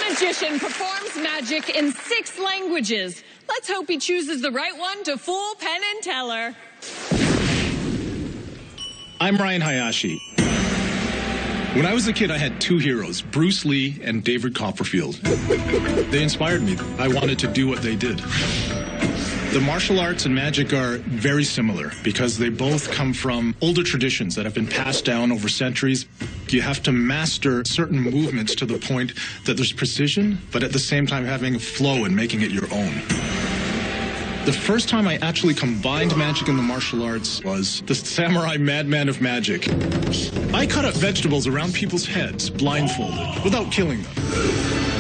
magician performs magic in 6 languages. Let's hope he chooses the right one to fool Penn and Teller. I'm Ryan Hayashi. When I was a kid, I had 2 heroes, Bruce Lee and David Copperfield. They inspired me. I wanted to do what they did. The martial arts and magic are very similar because they both come from older traditions that have been passed down over centuries. You have to master certain movements to the point that there's precision, but at the same time having a flow and making it your own. The first time I actually combined magic and the martial arts was the Samurai Madman of Magic. I cut up vegetables around people's heads, blindfolded, without killing them.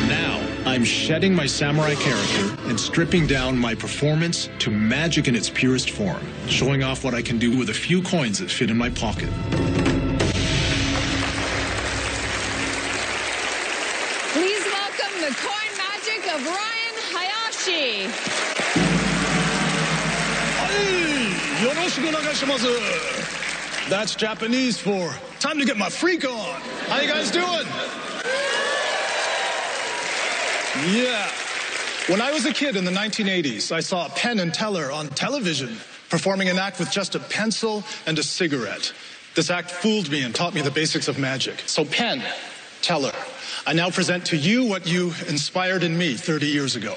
Now, I'm shedding my samurai character and stripping down my performance to magic in its purest form, showing off what I can do with a few coins that fit in my pocket. Please welcome the coin magic of Ryan Hayashi. That's Japanese for time to get my freak on. How you guys doing? Yeah. When I was a kid in the 1980s, I saw Penn and Teller on television performing an act with just a pencil and a cigarette. This act fooled me and taught me the basics of magic. So Penn, Teller, I now present to you what you inspired in me 30 years ago.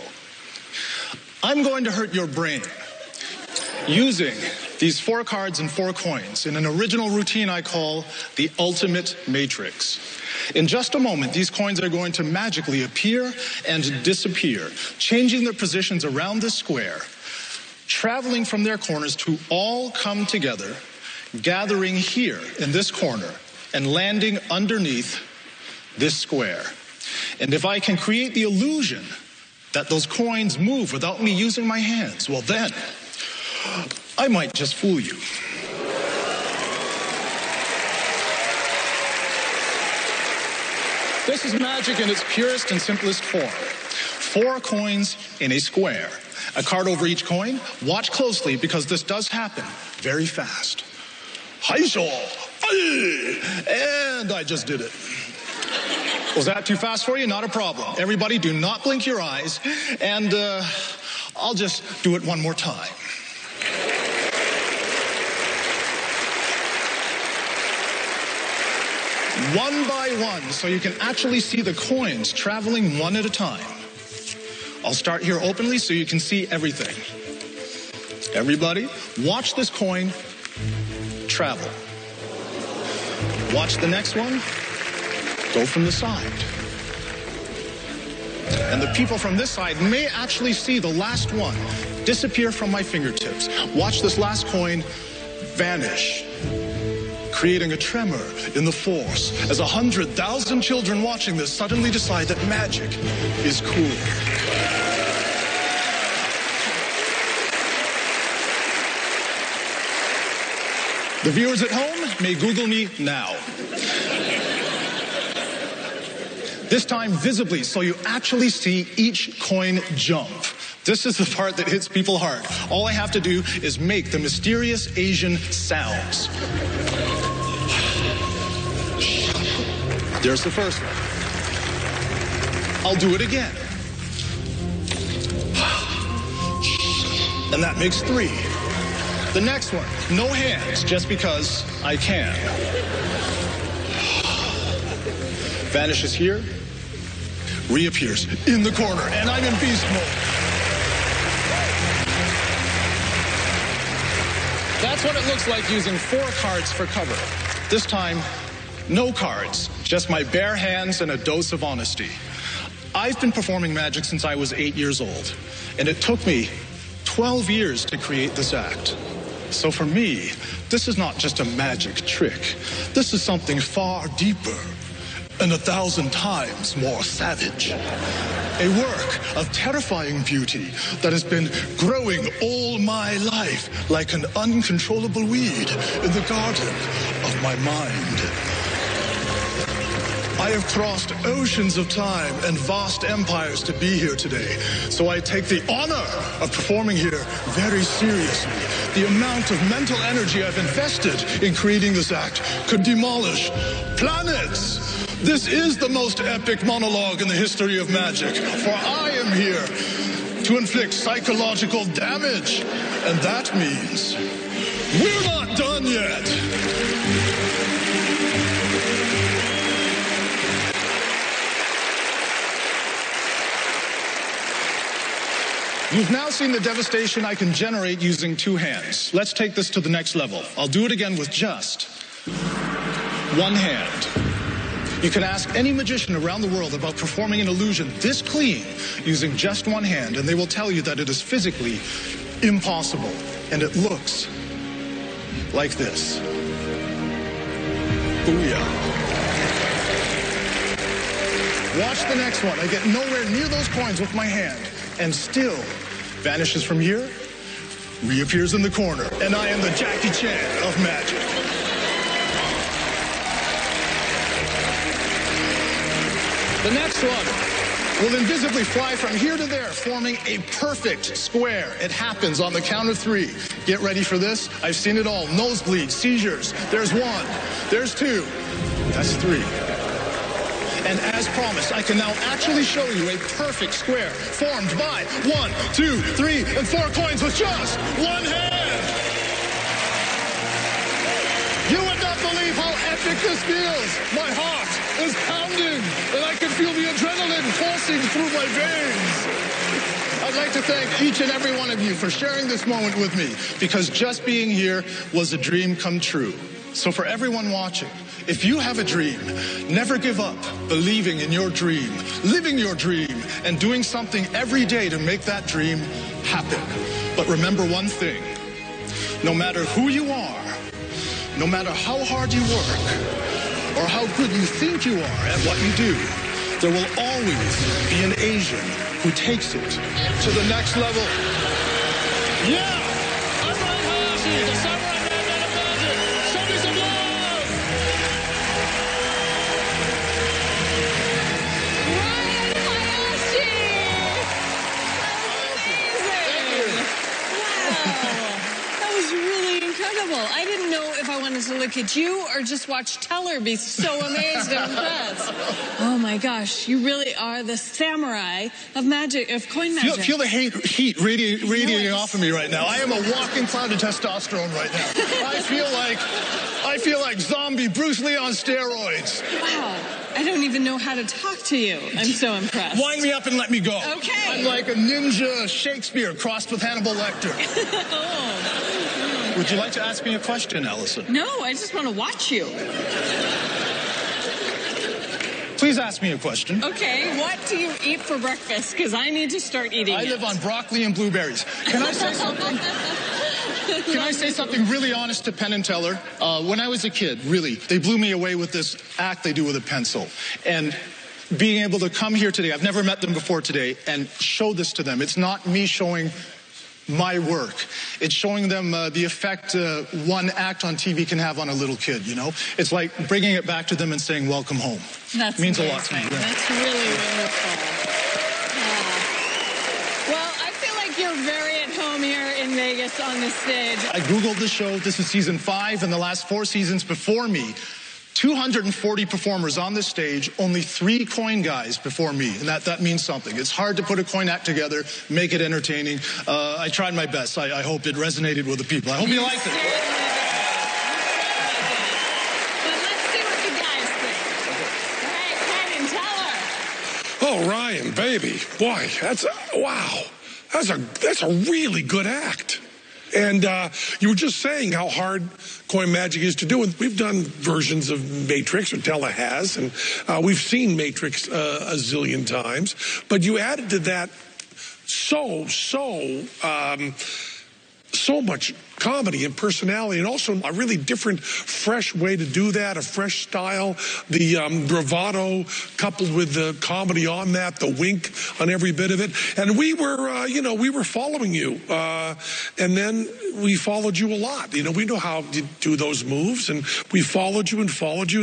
I'm going to hurt your brain using these 4 cards and 4 coins in an original routine I call the Ultimate Matrix. In just a moment, these coins are going to magically appear and disappear, changing their positions around this square, traveling from their corners to all come together, gathering here in this corner, and landing underneath this square. And if I can create the illusion that those coins move without me using my hands, well then, I might just fool you. This is magic in its purest and simplest form. 4 coins in a square. A card over each coin. Watch closely because this does happen very fast. Hayashi! And I just did it. Was that too fast for you? Not a problem. Everybody do not blink your eyes. And I'll just do it one more time. One by one, so you can actually see the coins traveling one at a time. I'll start here openly so you can see everything. Everybody, watch this coin travel. Watch the next one go from the side. And the people from this side may actually see the last one disappear from my fingertips. Watch this last coin vanish, creating a tremor in the force as 100,000 children watching this suddenly decide that magic is cool. The viewers at home may Google me now. This time visibly, so you actually see each coin jump. This is the part that hits people hard. All I have to do is make the mysterious Asian sounds. There's the first one. I'll do it again. And that makes 3. The next one, no hands, just because I can. Vanishes here, reappears in the corner, and I'm in beast mode. That's what it looks like using 4 cards for cover. This time, no cards, just my bare hands and a dose of honesty. I've been performing magic since I was 8 years old, and it took me 12 years to create this act. So for me, this is not just a magic trick. This is something far deeper and 1,000 times more savage. A work of terrifying beauty that has been growing all my life like an uncontrollable weed in the garden of my mind. I have crossed oceans of time and vast empires to be here today, so I take the honor of performing here very seriously. The amount of mental energy I've invested in creating this act could demolish planets, This is the most epic monologue in the history of magic, for I am here to inflict psychological damage, and that means we're not done yet. You've now seen the devastation I can generate using two hands. Let's take this to the next level. I'll do it again with just one hand. You can ask any magician around the world about performing an illusion this clean using just one hand, and they will tell you that it is physically impossible. And it looks like this. Booyah. Watch the next one. I get nowhere near those coins with my hand, and still vanishes from here, reappears in the corner, and I am the Jackie Chan of magic. The next one will invisibly fly from here to there, forming a perfect square. It happens on the count of three. Get ready for this. I've seen it all. Nosebleeds, seizures. There's one. There's two. That's three. And as promised, I can now actually show you a perfect square formed by 1, 2, 3, and 4 coins with just one hand. You would not believe how epic this feels. My heart is pounding, and I can feel the adrenaline pulsing through my veins. I'd like to thank each and every one of you for sharing this moment with me, because just being here was a dream come true. So for everyone watching, if you have a dream, never give up believing in your dream, living your dream, and doing something every day to make that dream happen. But remember one thing, no matter who you are, no matter how hard you work, or how good you think you are at what you do, there will always be an Asian who takes it to the next level. Yeah! I'm Hayashi, the samurai man of magic. Show me some love! I didn't know if I wanted to look at you or just watch Teller be so amazed and impressed. Oh my gosh, you really are the samurai of magic, of coin magic. Feel the heat radiating off of me right now. I am a walking cloud of testosterone right now. I feel like zombie Bruce Lee on steroids. Wow, I don't even know how to talk to you. I'm so impressed. Wind me up and let me go. Okay. I'm like a ninja Shakespeare crossed with Hannibal Lecter. Oh. Would you like to ask me a question, Allison? No, I just want to watch you. Please ask me a question. Okay, what do you eat for breakfast? Because I need to start eating I live on broccoli and blueberries. Can I say something? Can I say something really honest to Penn and Teller? When I was a kid, really, they blew me away with this act they do with a pencil. And being able to come here today, I've never met them before today, and show this to them. It's not me showing my work. It's showing them the effect one act on TV can have on a little kid, you know? It's like bringing it back to them and saying, welcome home. That means a lot to me. Yeah. That's really wonderful. Yeah. Well, I feel like you're very at home here in Vegas on this stage. I Googled the show. This is season 5, and the last 4 seasons before me, 240 performers on this stage, only 3 coin guys before me, and that means something. It's hard to put a coin act together, make it entertaining. I tried my best. I hope it resonated with the people. I hope you liked it. But let's see what the guys think. All right, Penn and Teller. Oh, Ryan, baby, boy, wow. That's a really good act. And you were just saying how hard coin magic is to do. And we've done versions of Matrix, or Tella has, and we've seen Matrix a zillion times. But you added to that so much comedy and personality, and also a really different, fresh way to do that, a fresh style. The bravado coupled with the comedy on that, the wink on every bit of it. And we were, we were following you. And then we followed you a lot. You know, we know how to do those moves, and we followed you, and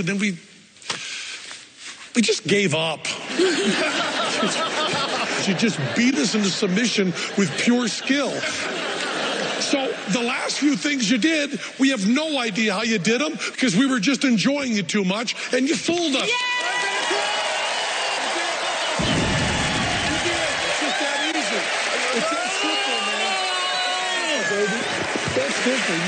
then we just gave up. She just beat us into submission with pure skill. So the last few things you did, we have no idea how you did them, because we were just enjoying you too much, and you fooled us. Yeah! That's different, man. That's different.